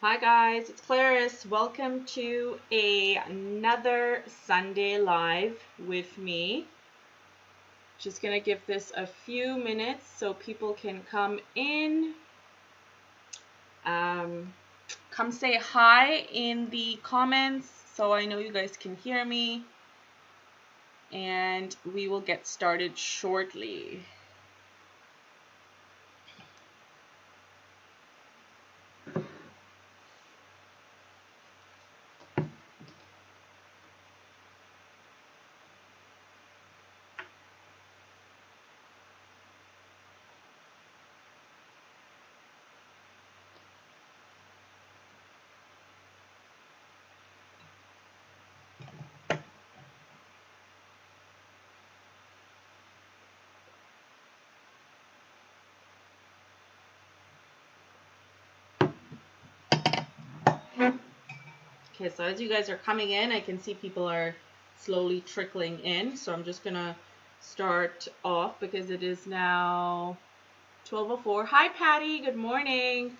Hi guys, it's Clarice. Welcome to another Sunday live with me. Just gonna give this a few minutes so people can come in. Come say hi in the comments so I know you guys can hear me. And we will get started shortly. Okay, so as you guys are coming in, I can see people are slowly trickling in. So I'm just going to start off because it is now 12:04. Hi, Patti. Good morning.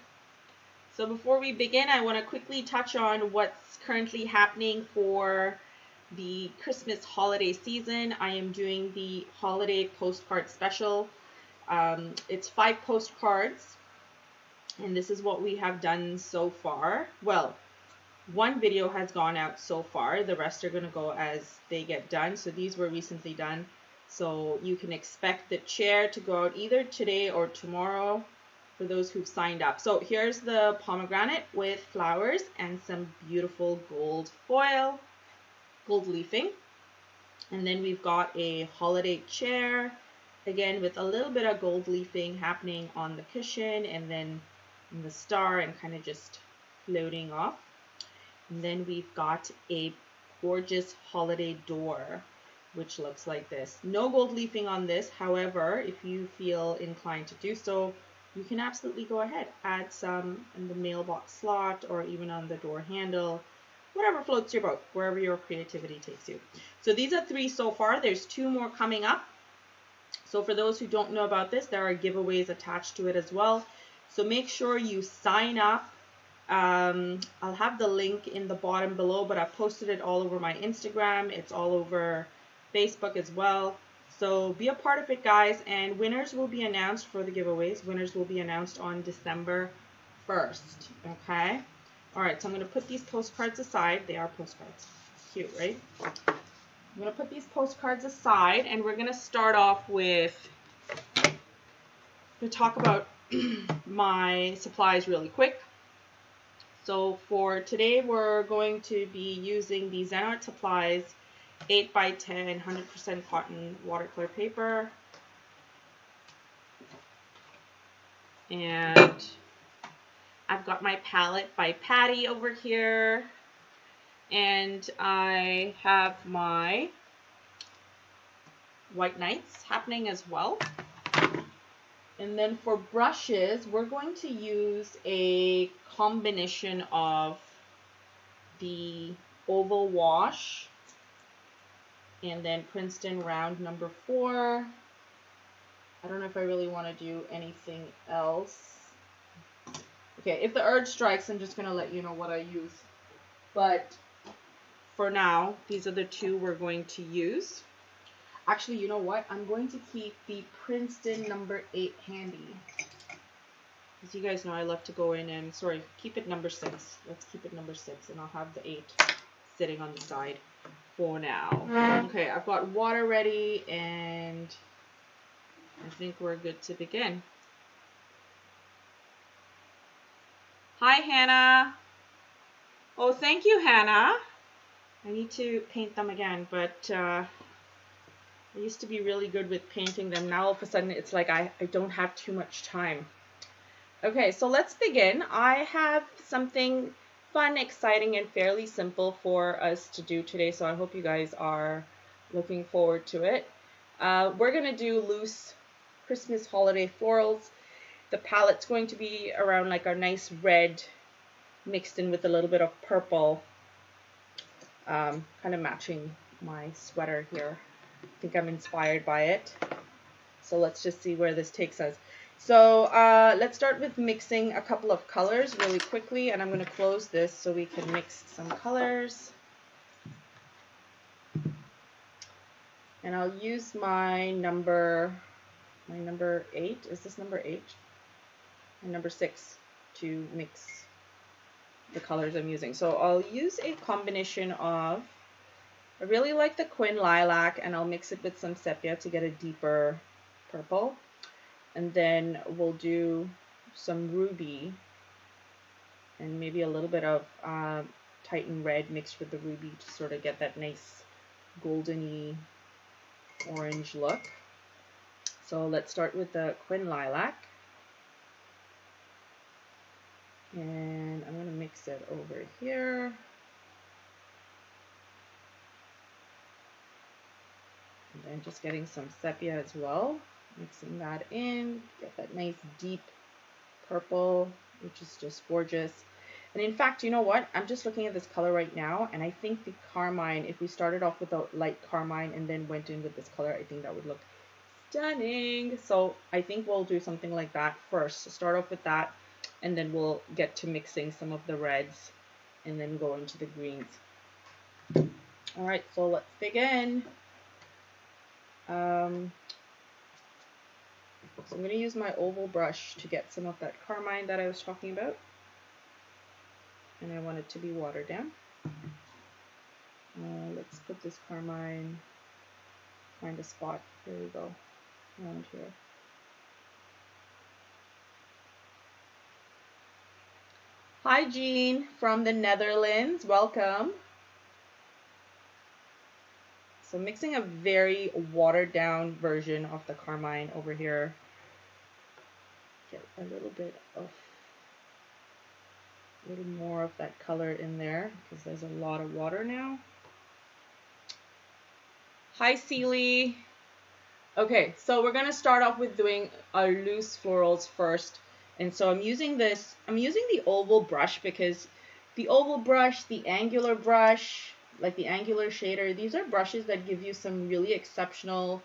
So before we begin, I want to quickly touch on what's currently happening for the Christmas holiday season. I am doing the holiday postcard special. It's 5 postcards, and this is what we have done so far. Well, one video has gone out so far. The rest are going to go as they get done. So these were recently done. So you can expect the chair to go out either today or tomorrow for those who've signed up. So here's the pomegranate with flowers and some beautiful gold foil, gold leafing. And then we've got a holiday chair, again with a little bit of gold leafing happening on the cushion and then in the star and kind of just floating off. And then we've got a gorgeous holiday door, which looks like this. No gold leafing on this. However, if you feel inclined to do so, you can absolutely go ahead. Add some in the mailbox slot or even on the door handle, whatever floats your boat, wherever your creativity takes you. So these are 3 so far. There's 2 more coming up. So for those who don't know about this, there are giveaways attached to it as well. So make sure you sign up. I'll have the link in the bottom below, but I've posted it all over my Instagram. It's all over Facebook as well. So be a part of it, guys. And winners will be announced for the giveaways. Winners will be announced on December 1st. Okay. All right. So I'm going to put these postcards aside. They are postcards. Cute, right? I'm going to put these postcards aside, and we're going to start off with, to talk about my supplies really quick. So for today, we're going to be using the Zen Art Supplies 8x10 100% cotton watercolor paper. And I've got my palette by Patti over here. And I have my White Nights happening as well. And then for brushes, we're going to use a combination of the Oval Wash and then Princeton Round number 4. I don't know if I really want to do anything else. Okay, if the urge strikes, I'm just going to let you know what I use. But for now, these are the 2 we're going to use. Actually, you know what? I'm going to keep the Princeton number 8 handy. As you guys know, I love to go in and, sorry, keep it number 6. Let's keep it number 6, and I'll have the 8 sitting on the side for now. Okay, I've got water ready, and I think we're good to begin. Hi, Hannah. Oh, thank you, Hannah. I need to paint them again, but I used to be really good with painting them. Now all of a sudden it's like I don't have too much time. Okay, so let's begin. I have something fun, exciting, and fairly simple for us to do today, so I hope you guys are looking forward to it. We're going to do loose Christmas holiday florals. The palette's going to be around like a nice red mixed in with a little bit of purple, kind of matching my sweater here. I think I'm inspired by it. So let's just see where this takes us. So let's start with mixing a couple of colors really quickly, and I'm going to close this so we can mix some colors. And I'll use my number 8. Is this number 8? And number 6 to mix the colors I'm using. So I'll use a combination of, I really like the Quin Lilac, and I'll mix it with some sepia to get a deeper purple. And then we'll do some ruby and maybe a little bit of Titan Red mixed with the ruby to sort of get that nice goldeny orange look. So let's start with the Quin Lilac. And I'm going to mix it over here. And then just getting some sepia as well. Mixing that in, get that nice deep purple, which is just gorgeous. And in fact, you know what? I'm just looking at this color right now, and I think the carmine, if we started off with a light carmine and then went in with this color, I think that would look stunning. So I think we'll do something like that first. So start off with that, and then we'll get to mixing some of the reds and then go into the greens. All right, so let's begin. So I'm going to use my oval brush to get some of that carmine that I was talking about. And I want it to be watered down. Let's put this carmine, find a spot, there we go, around here. Hi Jean from the Netherlands, welcome. So mixing a very watered down version of the carmine over here. Get a little more of that color in there because there's a lot of water now. Hi Celie. Okay, so we're gonna start off with doing our loose florals first. And so I'm using the oval brush because the oval brush, the angular brush, like the angular shader, these are brushes that give you some really exceptional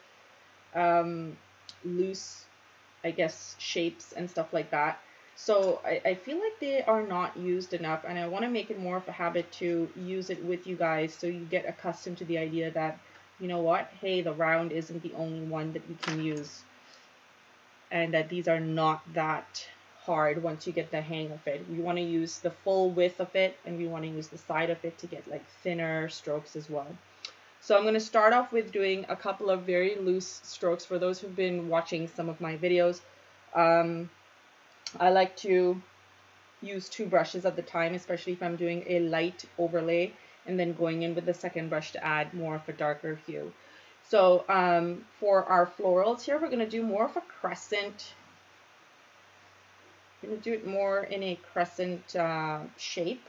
loose, I guess, shapes and stuff like that. So I feel like they are not used enough, and I want to make it more of a habit to use it with you guys so you get accustomed to the idea that, you know what, hey, the round isn't the only one that you can use, and that these are not that hard once you get the hang of it. We want to use the full width of it, and we want to use the side of it to get like thinner strokes as well. So I'm going to start off with doing a couple of very loose strokes. For those who've been watching some of my videos, I like to use 2 brushes at the time, especially if I'm doing a light overlay and then going in with the second brush to add more of a darker hue. So for our florals here, we're going to do more of a crescent. I'm going to do it more in a crescent shape.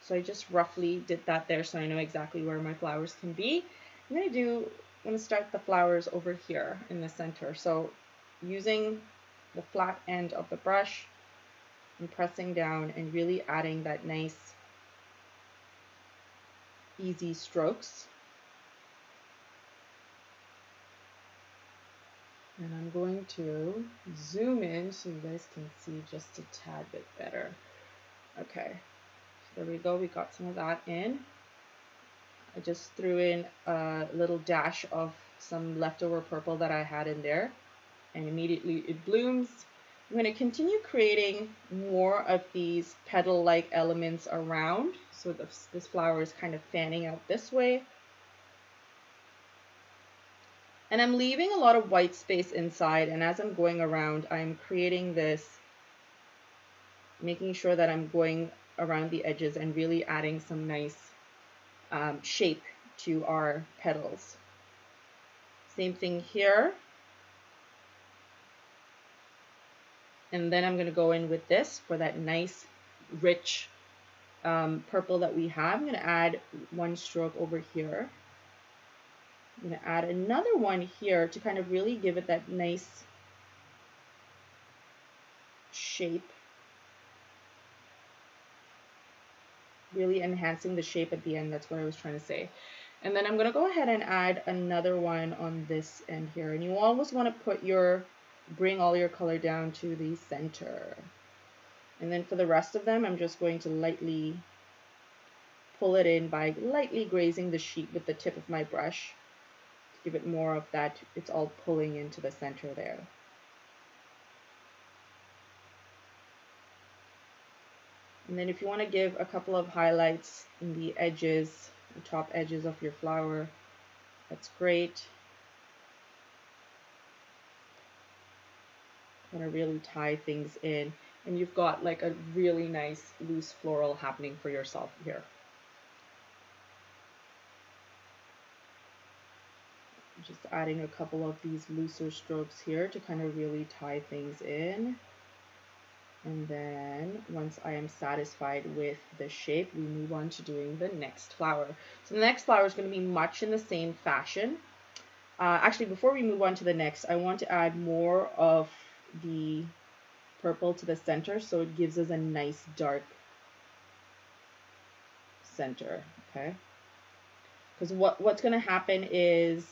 So I just roughly did that there so I know exactly where my flowers can be. I'm going to start the flowers over here in the center. So using the flat end of the brush and pressing down and really adding that nice easy strokes. And I'm going to zoom in so you guys can see just a tad bit better. Okay, so there we go, we got some of that in. I just threw in a little dash of some leftover purple that I had in there, and immediately it blooms. I'm going to continue creating more of these petal-like elements around. So this flower is kind of fanning out this way. And I'm leaving a lot of white space inside, and as I'm going around, I'm creating this, making sure that I'm going around the edges and really adding some nice shape to our petals. Same thing here. And then I'm going to go in with this for that nice, rich purple that we have. I'm going to add 1 stroke over here. I'm going to add another one here to kind of really give it that nice shape. Really enhancing the shape at the end. That's what I was trying to say. And then I'm going to go ahead and add another one on this end here. And you always want to put your bring all your color down to the center. And then for the rest of them, I'm just going to lightly pull it in by lightly grazing the sheet with the tip of my brush to give it more of that, it's all pulling into the center there. And then if you want to give a couple of highlights in the edges, the top edges of your flower, that's great. Want to really tie things in, and you've got like a really nice loose floral happening for yourself here. Just adding a couple of these looser strokes here to kind of really tie things in. And then once I am satisfied with the shape, we move on to doing the next flower. So the next flower is going to be much in the same fashion. Actually, before we move on to the next, I want to add more of the purple to the center so it gives us a nice dark center, okay? Because what's going to happen is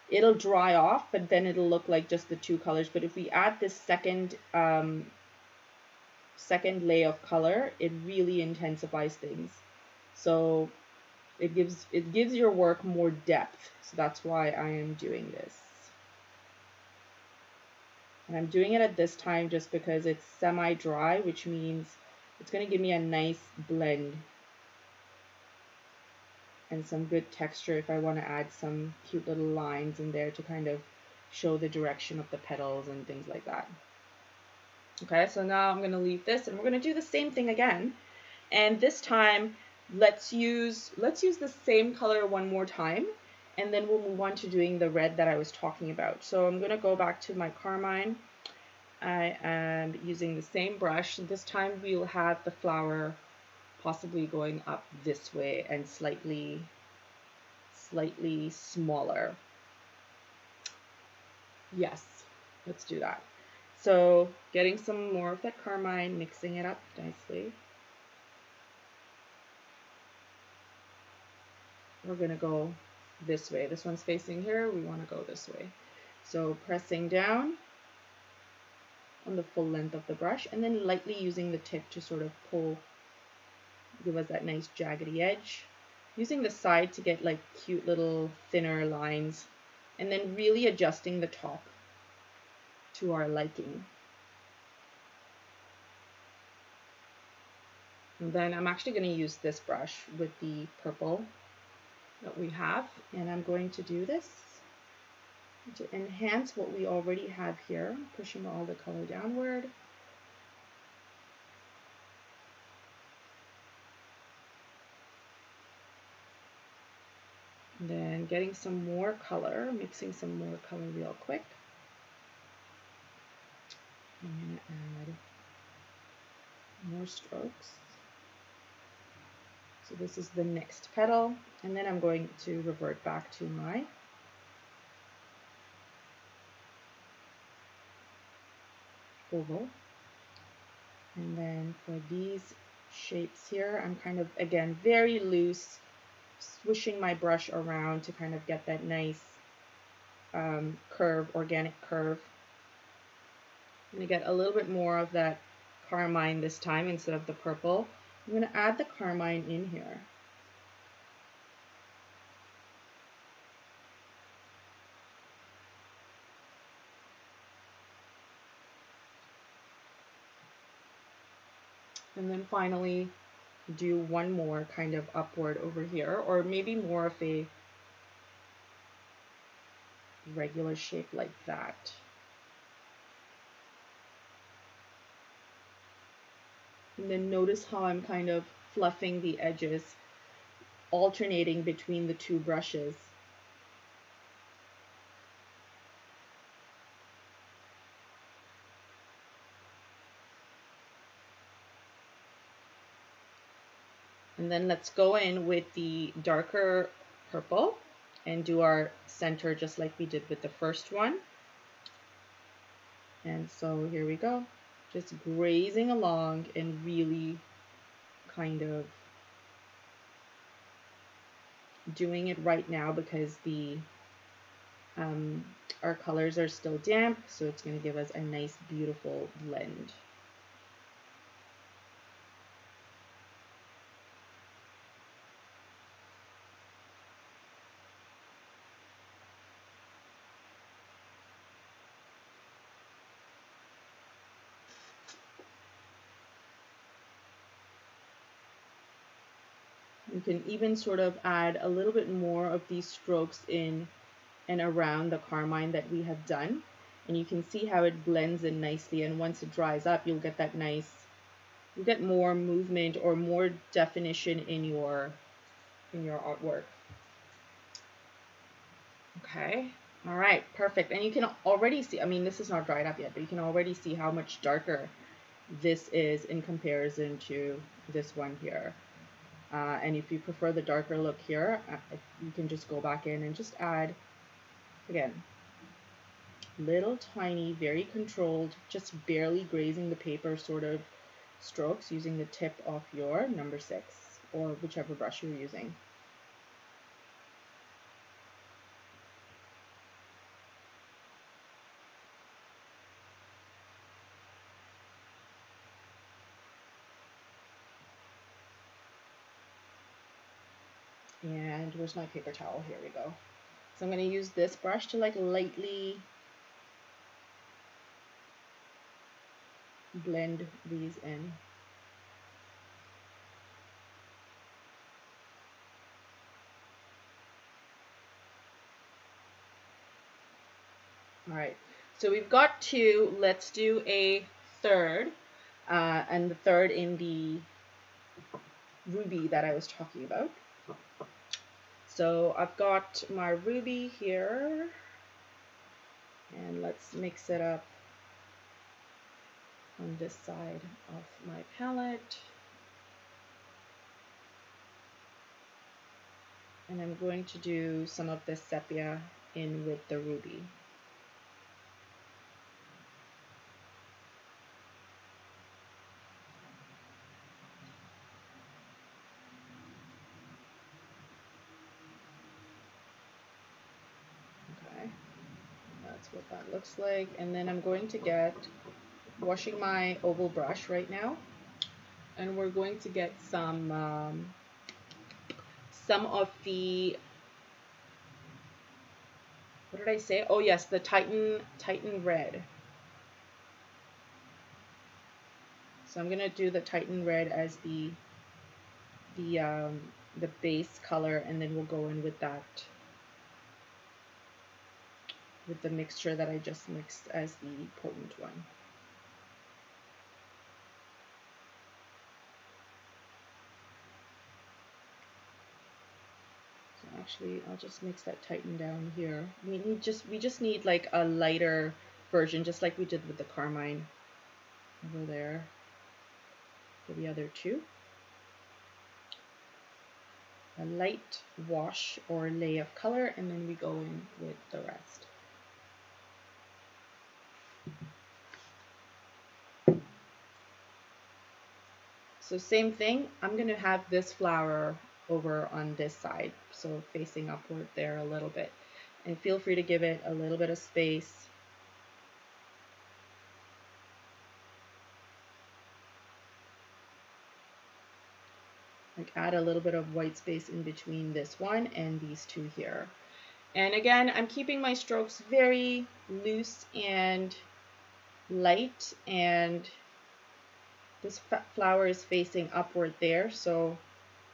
it'll dry off, but then it'll look like just the two colors. But if we add this second layer of color, it really intensifies things. So it gives your work more depth. So that's why I am doing this. And I'm doing it at this time just because it's semi-dry, which means it's going to give me a nice blend and some good texture if I want to add some cute little lines in there to kind of show the direction of the petals and things like that. Okay, so now I'm going to leave this and we're going to do the same thing again. And this time, let's use the same color one more time, and then we'll move on to doing the red that I was talking about. So I'm going to go back to my carmine. I am using the same brush. This time we'll have the flower possibly going up this way and slightly smaller. Yes, let's do that. So getting some more of that carmine, mixing it up nicely. We're going to go this way. This one's facing here. We want to go this way. So pressing down on the full length of the brush and then lightly using the tip to sort of pull, give us that nice jaggedy edge. Using the side to get like cute little thinner lines, and then really adjusting the top to our liking. And then I'm actually going to use this brush with the purple that we have, and I'm going to do this to enhance what we already have here, pushing all the color downward. And then getting some more color, mixing some more color real quick. I'm going to add more strokes. So this is the next petal, and then I'm going to revert back to my oval. And then for these shapes here, I'm kind of, again, very loose, swishing my brush around to kind of get that nice curve, organic curve. I'm going to get a little bit more of that carmine this time instead of the purple. I'm going to add the carmine in here. And then finally do one more kind of upward over here, or maybe more of a regular shape like that. And then notice how I'm kind of fluffing the edges, alternating between the two brushes. And then let's go in with the darker purple and do our center just like we did with the first one. And so here we go, just grazing along and really kind of doing it right now because the Um, our colors are still damp, so it's going to give us a nice, beautiful blend. You can even sort of add a little bit more of these strokes in and around the carmine that we have done. And you can see how it blends in nicely. And once it dries up, you'll get that nice, you'll get more movement or more definition in your artwork. Okay. All right, perfect. And you can already see, I mean, this is not dried up yet, but you can already see how much darker this is in comparison to this one here. And if you prefer the darker look here, you can just go back in and just add, again, little tiny, very controlled, just barely grazing the paper sort of strokes using the tip of your number 6 or whichever brush you're using. And where's my paper towel? Here we go. So I'm going to use this brush to like lightly blend these in. All right, so we've got 2. Let's do a third, and the third in the ruby that I was talking about. So I've got my ruby here, and let's mix it up on this side of my palette. And I'm going to do some of this sepia in with the ruby. Okay, that's what that looks like. And then I'm going to get, washing my oval brush right now, and we're going to get some of the, what did I say? Oh yes, the Titan red. So I'm gonna do the Titan red as the base color, and then we'll go in with that, with the mixture that I just mixed as the potent one. So actually, I'll just mix that Titan down here. We just need like a lighter version, just like we did with the carmine over there for the other 2. A light wash or lay of color, and then we go in with the rest. So same thing, I'm going to have this flower over on this side, so facing upward there a little bit. And feel free to give it a little bit of space. Like add a little bit of white space in between this one and these 2 here. And again, I'm keeping my strokes very loose and light, and this flower is facing upward there, so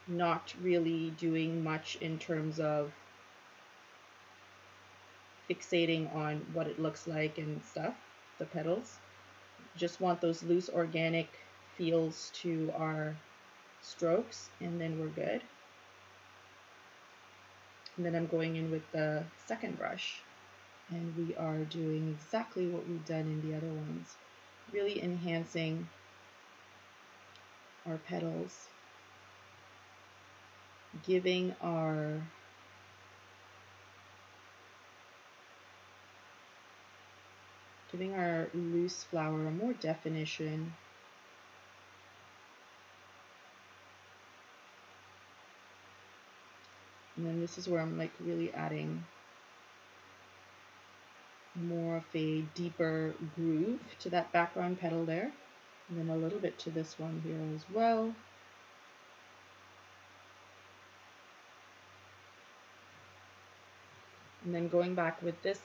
not really doing much in terms of fixating on what it looks like and stuff, the petals. Just want those loose organic feels to our strokes, and then we're good. And then I'm going in with the second brush, and we are doing exactly what we've done in the other ones, really enhancing our petals, giving our loose flower more definition. And then this is where I'm like really adding more of a deeper groove to that background petal there. And then a little bit to this one here as well. And then going back with this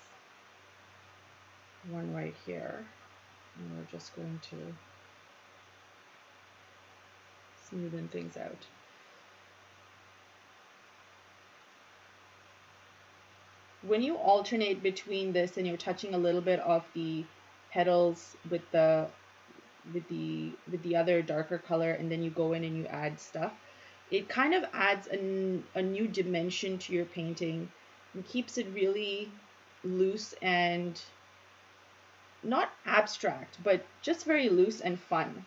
one right here, and we're just going to smoothen things out. When you alternate between this and you're touching a little bit of the petals with the other darker color, and then you go in and you add stuff, it kind of adds a new dimension to your painting and keeps it really loose and not abstract, but just very loose and fun.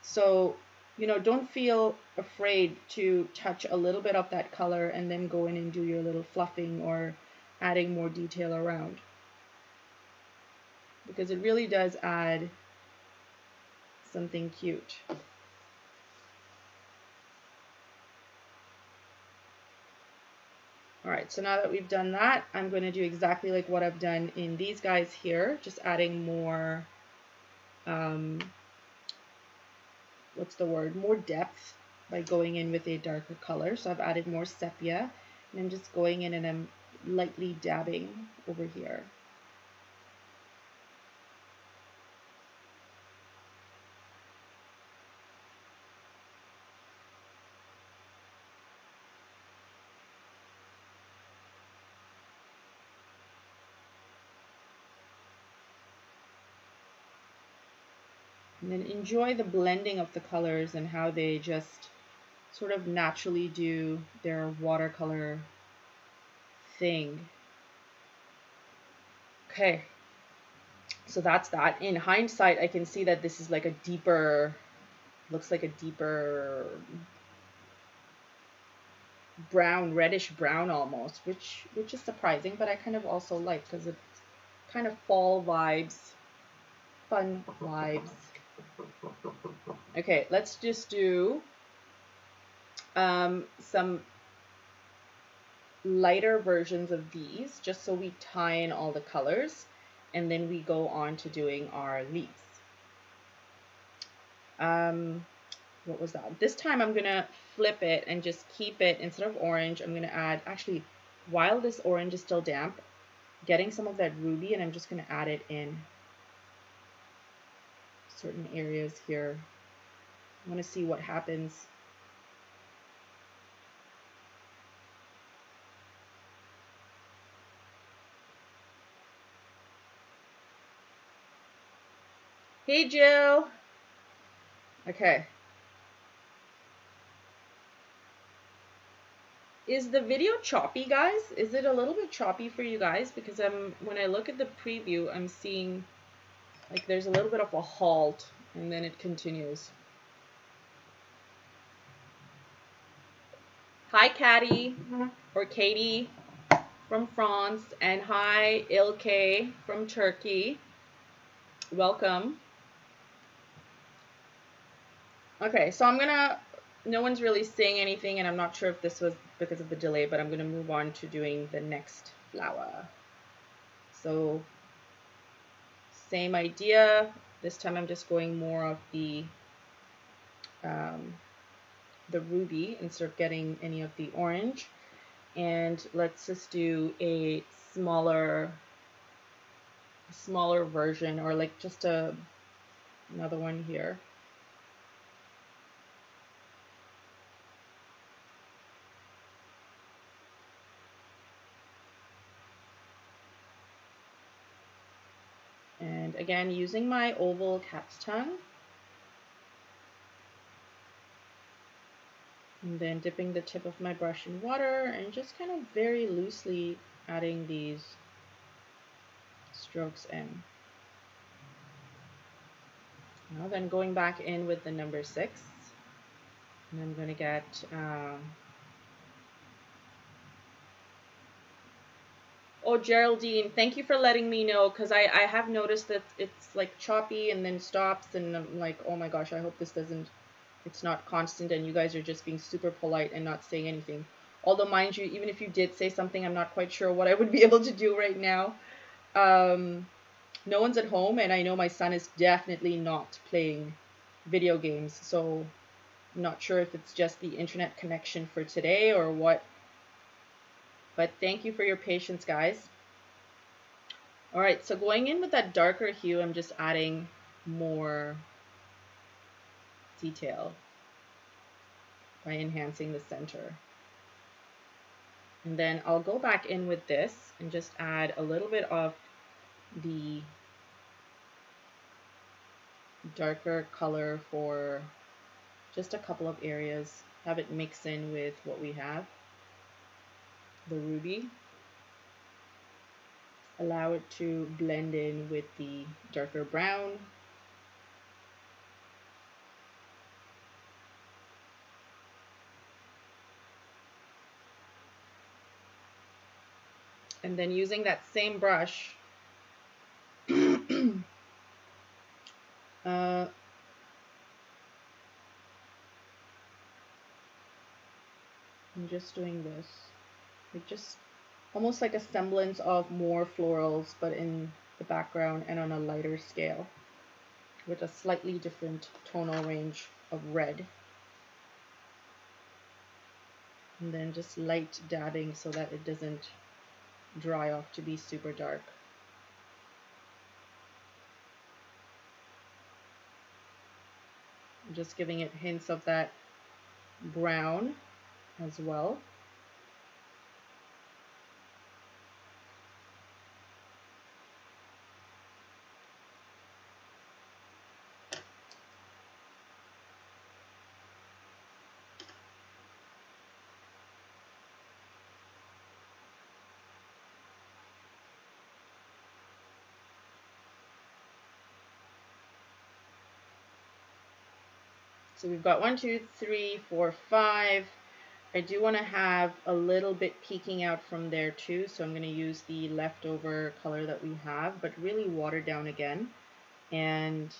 So, you know, don't feel afraid to touch a little bit of that color and then go in and do your little fluffing or adding more detail around, because it really does add something cute. All right, so now that we've done that, I'm going to do exactly like what I've done in these guys here, just adding more, what's the word, more depth by going in with a darker color. So I've added more sepia, and I'm just going in and I'm lightly dabbing over here. And then enjoy the blending of the colors and how they just sort of naturally do their watercolor thing. Okay, so that's that. In hindsight, I can see that this is like a deeper, looks like a deeper brown, reddish brown almost, which is surprising, but I kind of also like, because it's kind of fall vibes, fun vibes. Okay, let's just do some lighter versions of these, just so we tie in all the colors, and then we go on to doing our leaves. What was that? This time I'm gonna flip it and just keep it, instead of orange, I'm gonna add, actually, while this orange is still damp, getting some of that ruby, and I'm just gonna add it in certain areas here. I want to see what happens. Hey, Jill. Okay. Is the video choppy, guys? Is it a little bit choppy for you guys? Because when I look at the preview, I'm seeing like there's a little bit of a halt and then it continues. Hi, Caddy, or Katie from France, and hi, Ilke from Turkey. Welcome. Okay, so no one's really saying anything, and I'm not sure if this was because of the delay, but I'm gonna move on to doing the next flower. So, same idea. This time I'm just going more of the ruby instead of getting any of the orange. And let's just do a smaller version, or like just another one here. And again, using my oval cat's tongue. And then dipping the tip of my brush in water and just kind of very loosely adding these strokes in. Now then going back in with the number 6. And I'm going to get oh, Geraldine, thank you for letting me know, because I have noticed that it's like choppy and then stops, and I'm like, oh my gosh, I hope this doesn't, it's not constant and you guys are just being super polite and not saying anything. Although, mind you, even if you did say something, I'm not quite sure what I would be able to do right now. no one's at home, and I know my son is definitely not playing video games, so I'm not sure if it's just the internet connection for today or what, but thank you for your patience, guys. All right, so going in with that darker hue, I'm just adding more detail by enhancing the center. And then I'll go back in with this and just add a little bit of the darker color for just a couple of areas. Have it mix in with what we have, the ruby. Allow it to blend in with the darker brown. And then using that same brush, I'm just doing this, like just almost like a semblance of more florals, but in the background and on a lighter scale with a slightly different tonal range of red. And then just light dabbing so that it doesn't dry off to be super dark. I'm just giving it hints of that brown as well. So we've got 1, 2, 3, 4, 5. I do want to have a little bit peeking out from there too, so I'm going to use the leftover color that we have, but really water down again, and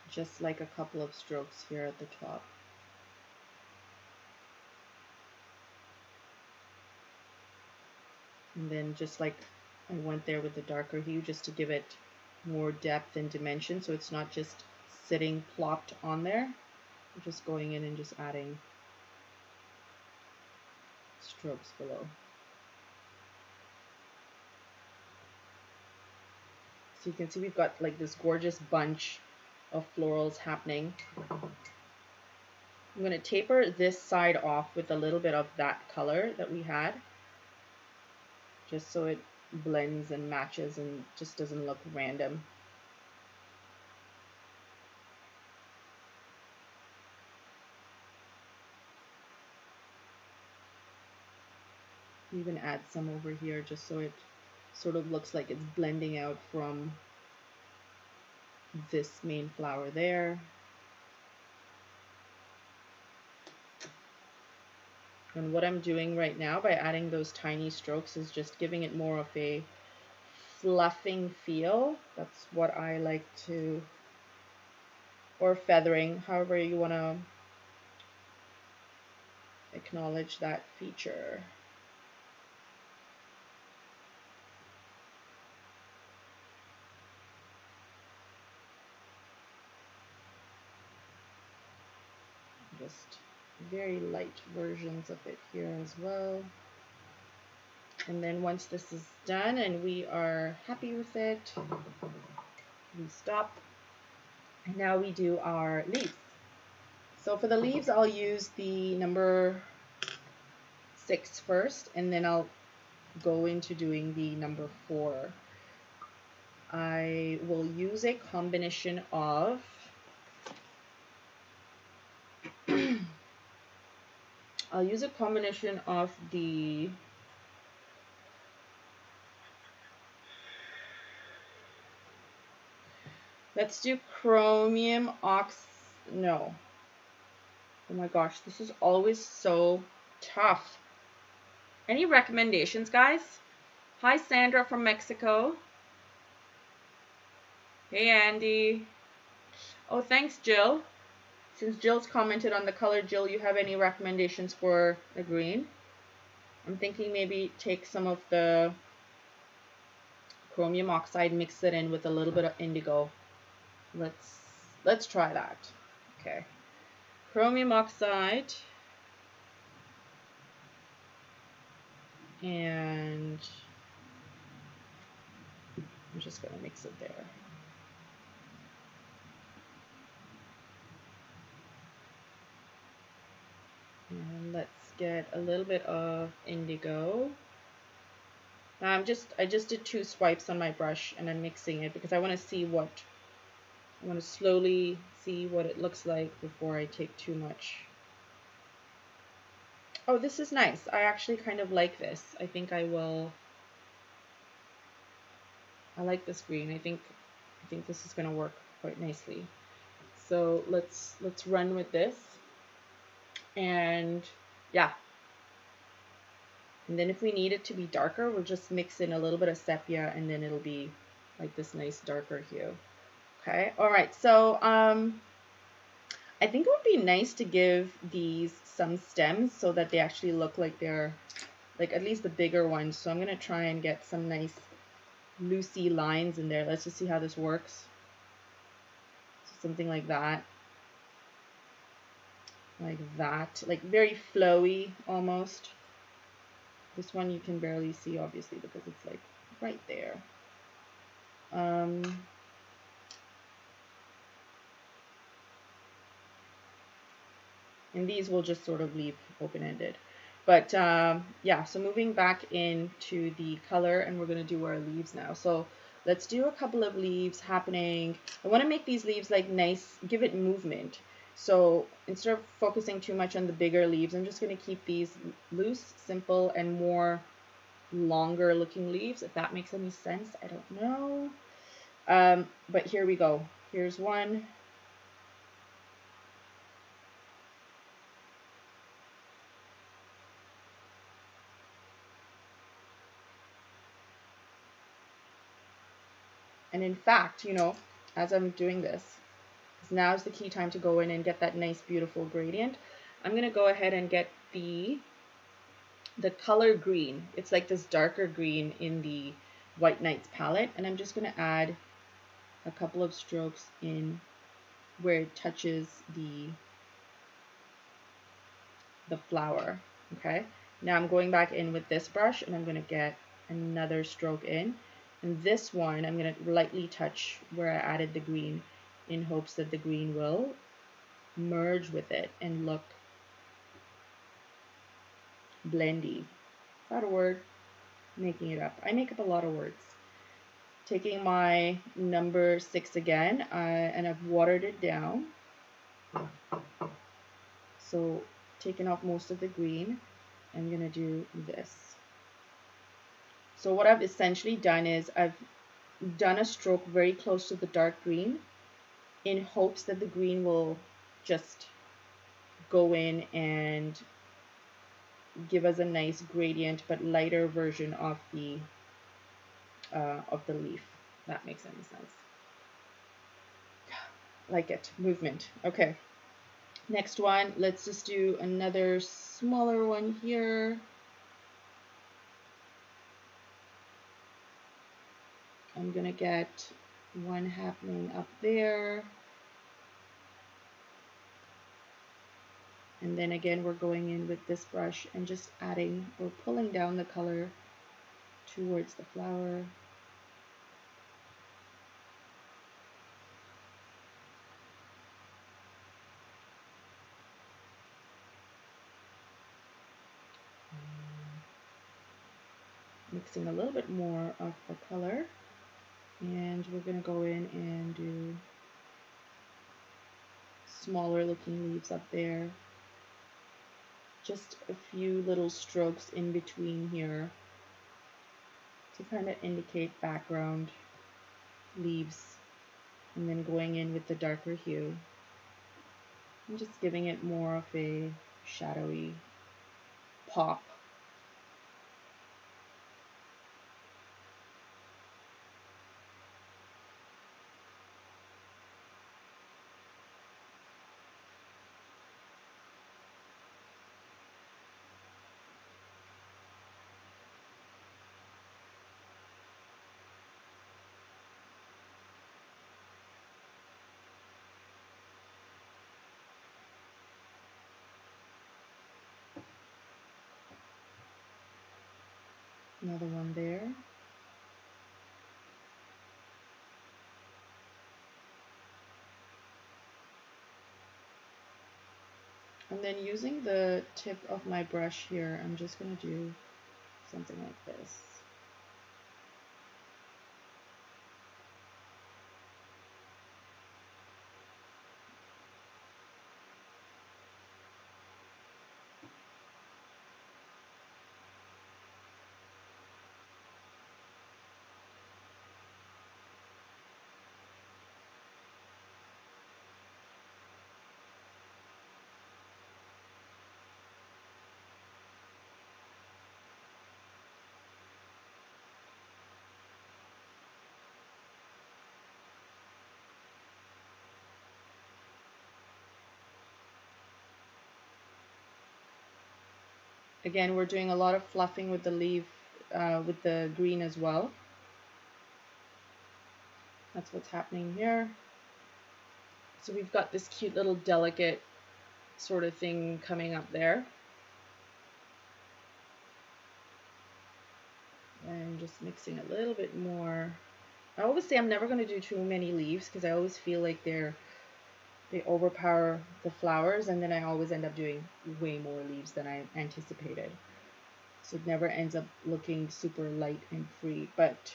just like a couple of strokes here at the top. And then just like I went there with the darker hue, just to give it more depth and dimension, so it's not just sitting plopped on there. I'm just going in and just adding strokes below. So you can see we've got like this gorgeous bunch of florals happening. I'm going to taper this side off with a little bit of that color that we had, just so it blends and matches and just doesn't look random. Even add some over here just so it sort of looks like it's blending out from this main flower there. And what I'm doing right now by adding those tiny strokes is just giving it more of a fluffing feel. That's what I like to, or feathering, however you want to acknowledge that feature. Just very light versions of it here as well. And then once this is done and we are happy with it, we stop. And now we do our leaves. So for the leaves, I'll use the number 6 first, and then I'll go into doing the number 4. I will use a combination of I'll use a combination of the let's do chromium ox, no. Oh my gosh, this is always so tough. Any recommendations, guys? Hi, Sandra from Mexico. Hey, Andy. Oh, thanks, Jill. Since Jill's commented on the color, Jill, you have any recommendations for the green? I'm thinking maybe take some of the chromium oxide, mix it in with a little bit of indigo. Let's try that. Okay. Chromium oxide. And I'm just going to mix it there. And let's get a little bit of indigo. Now I just did 2 swipes on my brush and I'm mixing it because I want to slowly see what it looks like before I take too much. Oh, this is nice. I actually kind of like this. I think I like this green. I think this is going to work quite nicely. So let's run with this. And yeah. And then if we need it to be darker, we'll just mix in a little bit of sepia and then it'll be like this nice darker hue. Okay. All right. So I think it would be nice to give these some stems so that they actually look like they're like at least the bigger ones. So I'm going to try and get some nice loosey lines in there. Let's just see how this works. So something like that. Like that. Like very flowy almost. This one you can barely see obviously because it's like right there. And these will just sort of leave open-ended. But yeah, so moving back into the color and we're going to do our leaves now. So let's do a couple of leaves happening. I want to make these leaves like nice, give it movement. So instead of focusing too much on the bigger leaves, I'm just going to keep these loose, simple, and more longer looking leaves, if that makes any sense. I don't know. But here we go. Here's one. And in fact, you know, as I'm doing this, now is the key time to go in and get that nice, beautiful gradient. I'm going to go ahead and get the color green. It's like this darker green in the White Nights palette. And I'm just going to add a couple of strokes in where it touches the flower. Okay. Now I'm going back in with this brush and I'm going to get another stroke in. And this one, I'm going to lightly touch where I added the green in hopes that the green will merge with it and look blendy. Is that a word? Making it up. I make up a lot of words. Taking my number 6 again, and I've watered it down. So taking off most of the green, I'm going to do this. So what I've essentially done is I've done a stroke very close to the dark green in hopes that the green will just go in and give us a nice gradient but lighter version of the leaf. If that makes any sense. Like it. Movement. Okay. Next one. Let's just do another smaller one here. I'm going to get one happening up there. And then again, we're going in with this brush and just adding or pulling down the color towards the flower. Mixing a little bit more of the color. And we're going to go in and do smaller looking leaves up there. Just a few little strokes in between here to kind of indicate background leaves, and then going in with the darker hue and just giving it more of a shadowy pop. Another one there. And then using the tip of my brush here, I'm just going to do something like this. Again, we're doing a lot of fluffing with the leaf, with the green as well. That's what's happening here. So we've got this cute little delicate sort of thing coming up there. And just mixing a little bit more. I always say I'm never going to do too many leaves because I always feel like they overpower the flowers, and then I always end up doing way more leaves than I anticipated. So it never ends up looking super light and free, but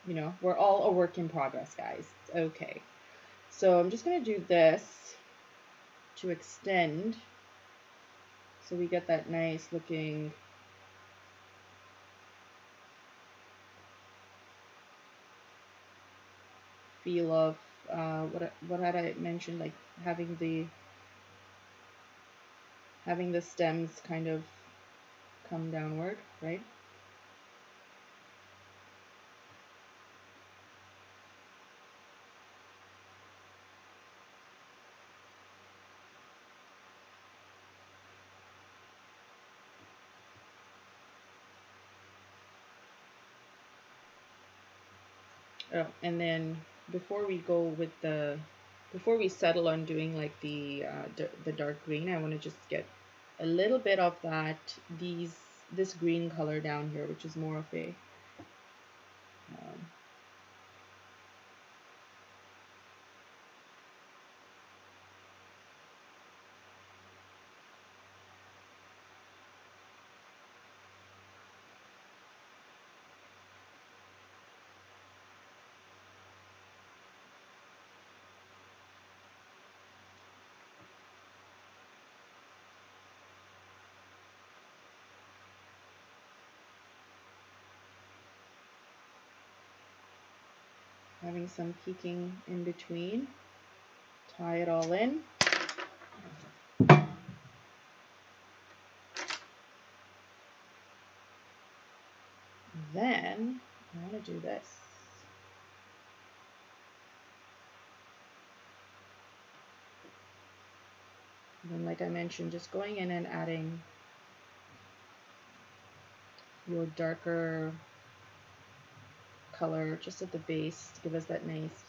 you know, we're all a work in progress, guys. It's okay. So I'm just going to do this to extend so we get that nice looking feel of what had I mentioned, like having the stems kind of come downward, right? Oh, and then before we settle on doing like the dark green, I want to just get a little bit of this green color down here, which is more of a having some peeking in between. Tie it all in. Then I want to do this. And then, like I mentioned, just going in and adding your darker color just at the base to give us that nice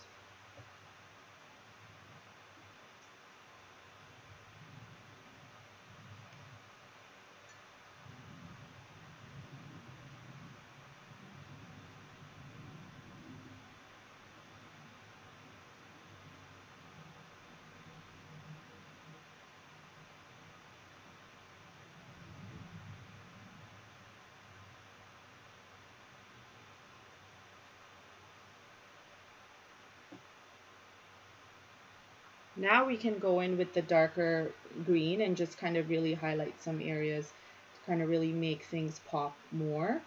Now we can go in with the darker green and just kind of really highlight some areas to kind of really make things pop more.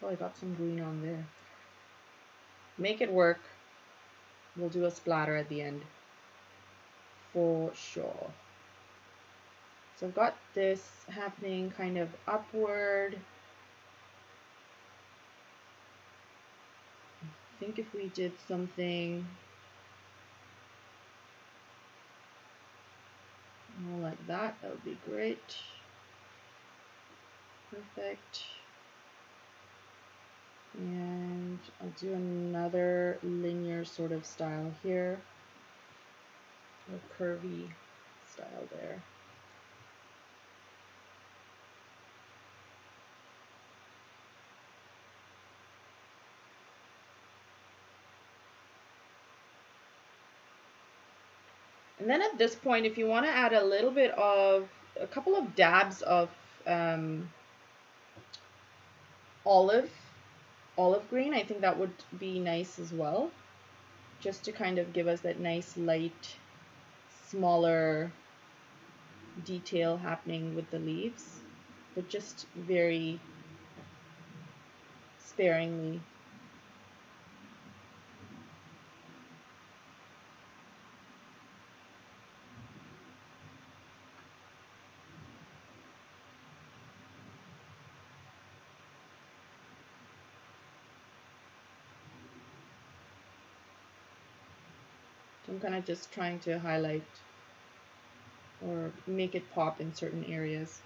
Oh, I got some green on there. Make it work. We'll do a splatter at the end for sure. So I've got this happening kind of upward. think if we did something more like that, that would be great. Perfect. And I'll do another linear sort of style here, or curvy style there. And then at this point, if you want to add a little bit of, a couple of dabs of olive green, I think that would be nice as well, just to kind of give us that nice light, smaller detail happening with the leaves, but just very sparingly. I'm kind of just trying to highlight or make it pop in certain areas.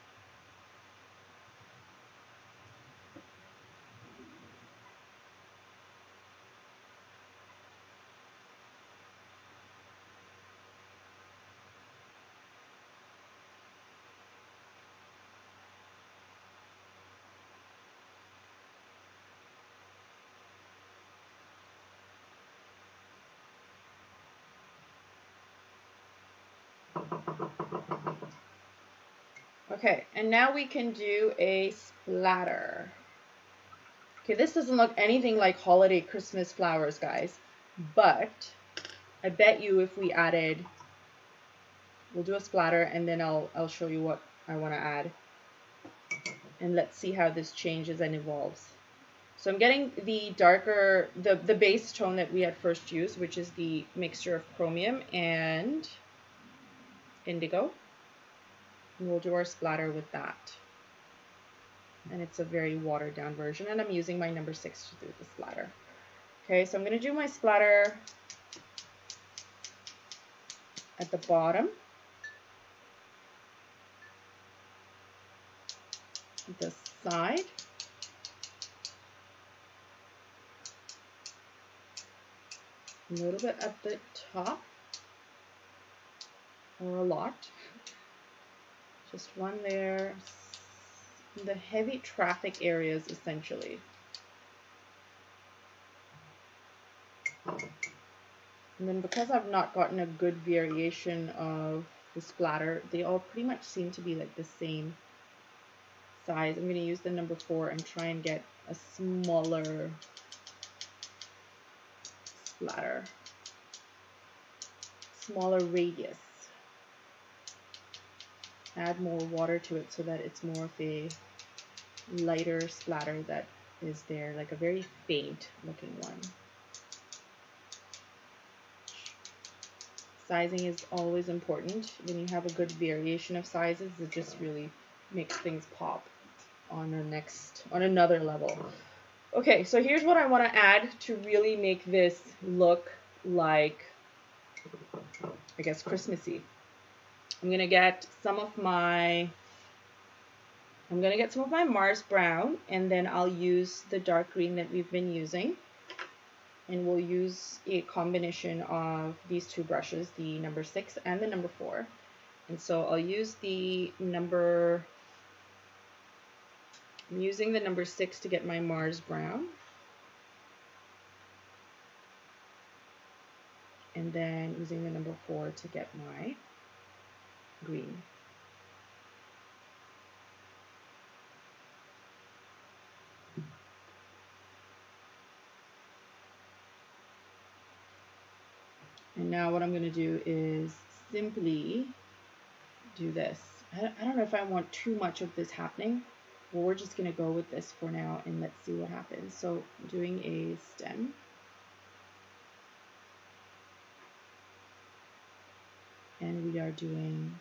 Okay, and now we can do a splatter. Okay, this doesn't look anything like holiday Christmas flowers, guys, but I bet you if we added, we'll do a splatter and then I'll show you what I want to add. And let's see how this changes and evolves. So I'm getting the darker, the base tone that we had first used, which is the mixture of chromium and indigo. And we'll do our splatter with that. And it's a very watered down version, and I'm using my number 6 to do the splatter. Okay, so I'm going to do my splatter at the bottom, the side, a little bit at the top, or a lot. Just one there, the heavy traffic areas essentially. And then because I've not gotten a good variation of the splatter, they all pretty much seem to be like the same size. I'm going to use the number 4 and try and get a smaller splatter, smaller radius. Add more water to it so that it's more of a lighter splatter that is there, like a very faint looking one. Sizing is always important. When you have a good variation of sizes, it just really makes things pop on another level. Okay, so here's what I want to add to really make this look like, I guess, Christmassy. I'm gonna get some of my Mars brown, and then I'll use the dark green that we've been using, and we'll use a combination of these two brushes, the number 6 and the number 4. And so I'll use I'm using the number 6 to get my Mars brown, and then using the number 4 to get my green. And now what I'm going to do is simply do this. I don't know if I want too much of this happening. Well, we're just going to go with this for now and let's see what happens. So I'm doing a stem. And we are doing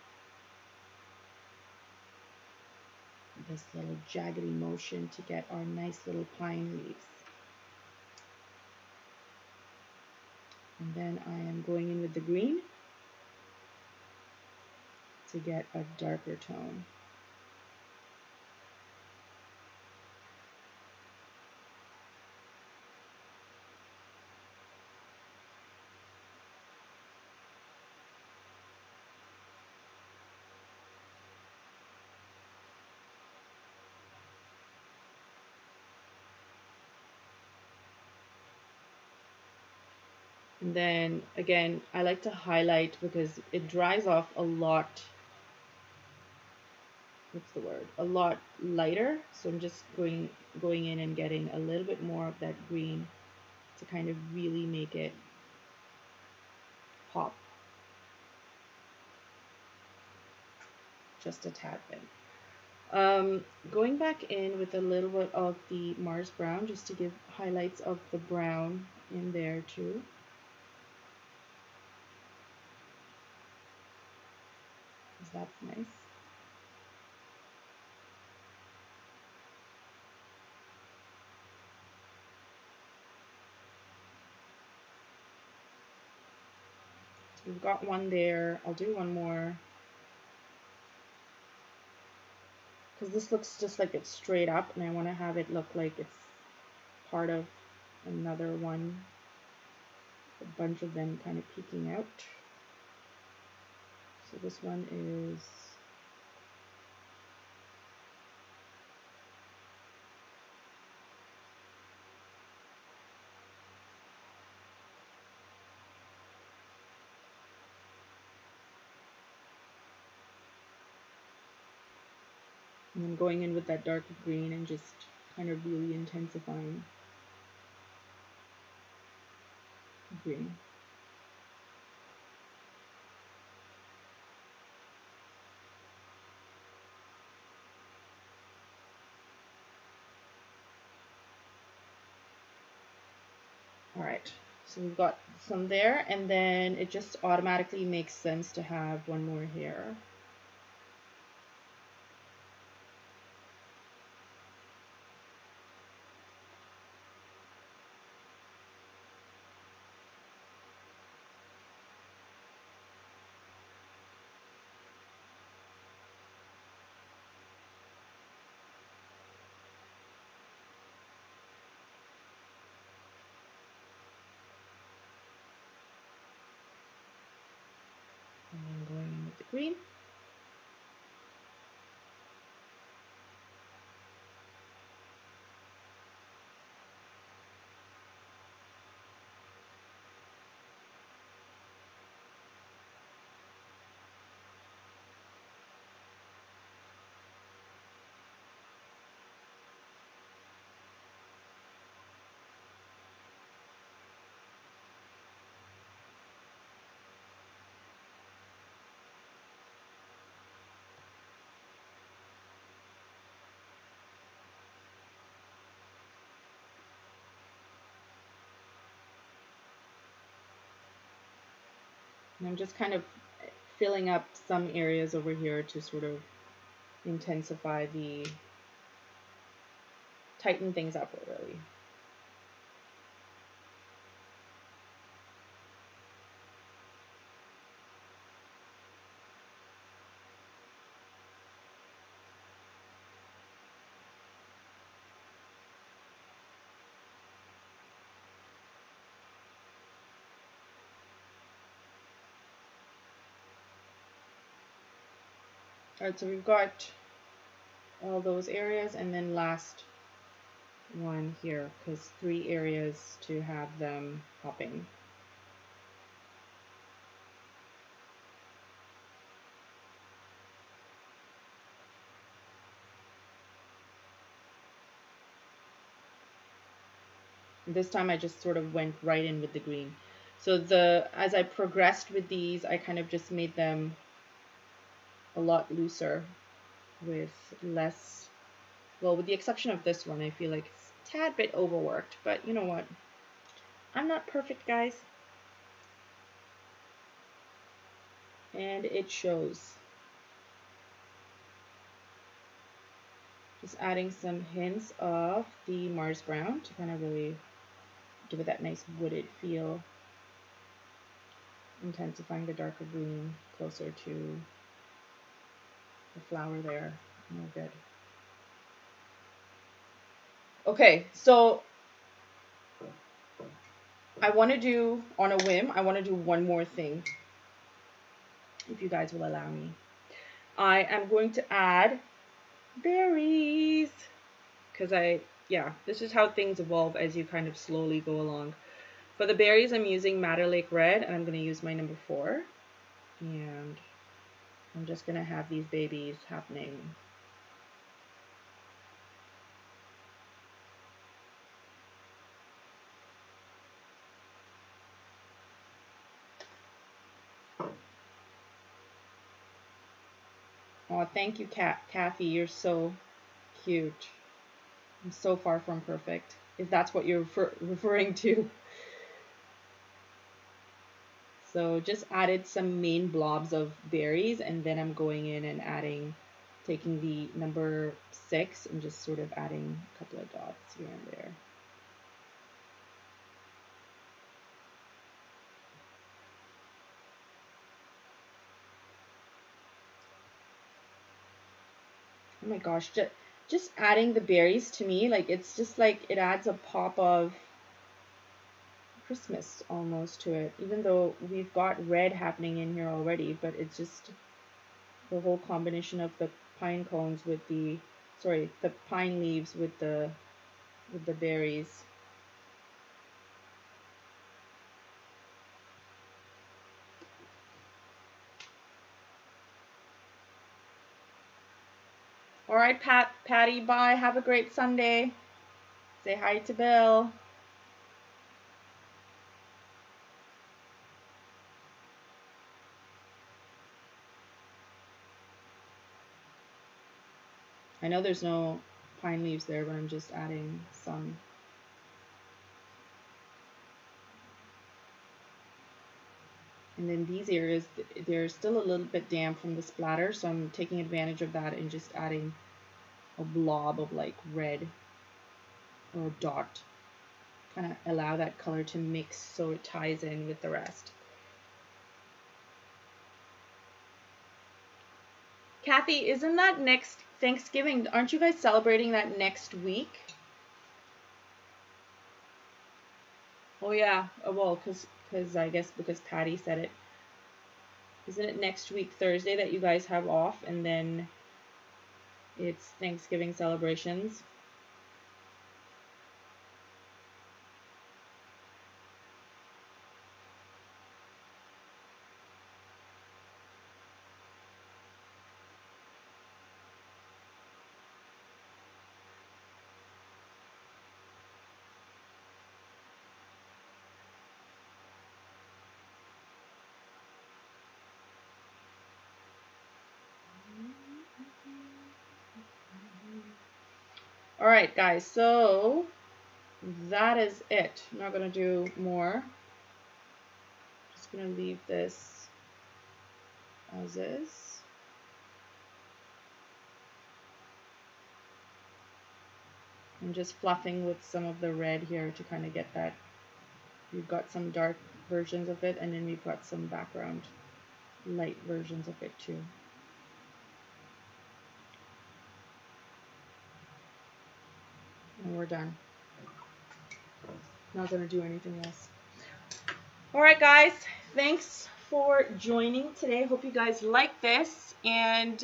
this little jaggedy motion to get our nice little pine leaves. And then I am going in with the green to get a darker tone. And then again, I like to highlight because it dries off a lot. What's the word? A lot lighter. So I'm just going in and getting a little bit more of that green to kind of really make it pop. Just a tad bit. Going back in with a little bit of the Mars brown just to give highlights of the brown in there too. That's nice. So we've got one there. I'll do one more. Because this looks just like it's straight up, and I want to have it look like it's part of another one. A bunch of them kind of peeking out. So this one is and then going in with that darker green and just kind of really intensifying green. All right, so we've got some there, and then it just automatically makes sense to have one more here. And then going in with the green. And I'm just kind of filling up some areas over here to sort of intensify tighten things up really. All right, so we've got all those areas, and then last one here, because 3 areas to have them popping. This time I just sort of went right in with the green. So as I progressed with these, I kind of just made them a lot looser with less, well, with the exception of this one, I feel like it's a tad bit overworked, but you know what? I'm not perfect, guys. And it shows. Just adding some hints of the Mars brown to kind of really give it that nice wooded feel. intensifying the darker green closer to the flower there. Oh, good. Okay, so I want to do, on a whim, I want to do one more thing, if you guys will allow me. I am going to add berries, because this is how things evolve as you kind of slowly go along. For the berries, I'm using Madder Lake Red, and I'm going to use my number 4. And I'm just going to have these babies happening. Oh, thank you, Kathy. You're so cute. I'm so far from perfect, if that's what you're referring to. So just added some main blobs of berries, and then I'm going in and taking the number 6 and just sort of adding a couple of dots here and there. Oh my gosh, just adding the berries to me, like it's just like it adds a pop of Christmas almost to it, even though we've got red happening in here already, but it's just the whole combination of the pine cones with the pine leaves with the berries. All right, Patti, bye. Have a great Sunday. Say hi to Bill. I know there's no pine leaves there, but I'm just adding some. And then these areas, they're still a little bit damp from the splatter, so I'm taking advantage of that and just adding a blob of like red or a dot. Kind of allow that color to mix so it ties in with the rest. Kathy, isn't that next Thanksgiving? Aren't you guys celebrating that next week? Oh yeah, well, because I guess because Patti said it. Isn't it next week, Thursday, that you guys have off, and then it's Thanksgiving celebrations? All right, guys, so that is it. I'm not going to do more. Just going to leave this as is. I'm just fluffing with some of the red here to kind of get that. We've got some dark versions of it, and then we've got some background light versions of it too. And we're done. Not going to do anything else. All right, guys. Thanks for joining today. Hope you guys like this. And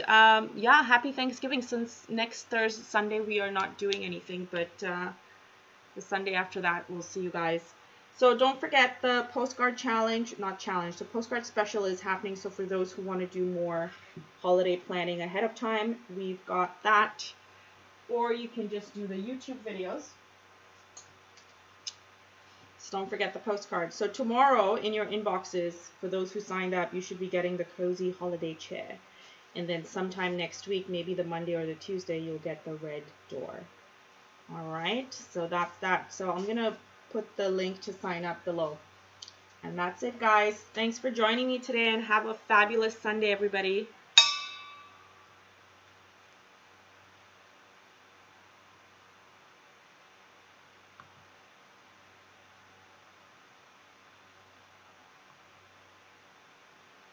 yeah, happy Thanksgiving. Since next Sunday we are not doing anything, but the Sunday after that we'll see you guys. So don't forget the postcard challenge, the postcard special is happening. So for those who want to do more holiday planning ahead of time, we've got that. Or you can just do the YouTube videos. So don't forget the postcard. So tomorrow in your inboxes, for those who signed up, you should be getting the cozy holiday chair. And then sometime next week, maybe the Monday or the Tuesday, you'll get the red door. All right, so that's that. So I'm going to put the link to sign up below. And that's it, guys. Thanks for joining me today, and have a fabulous Sunday, everybody.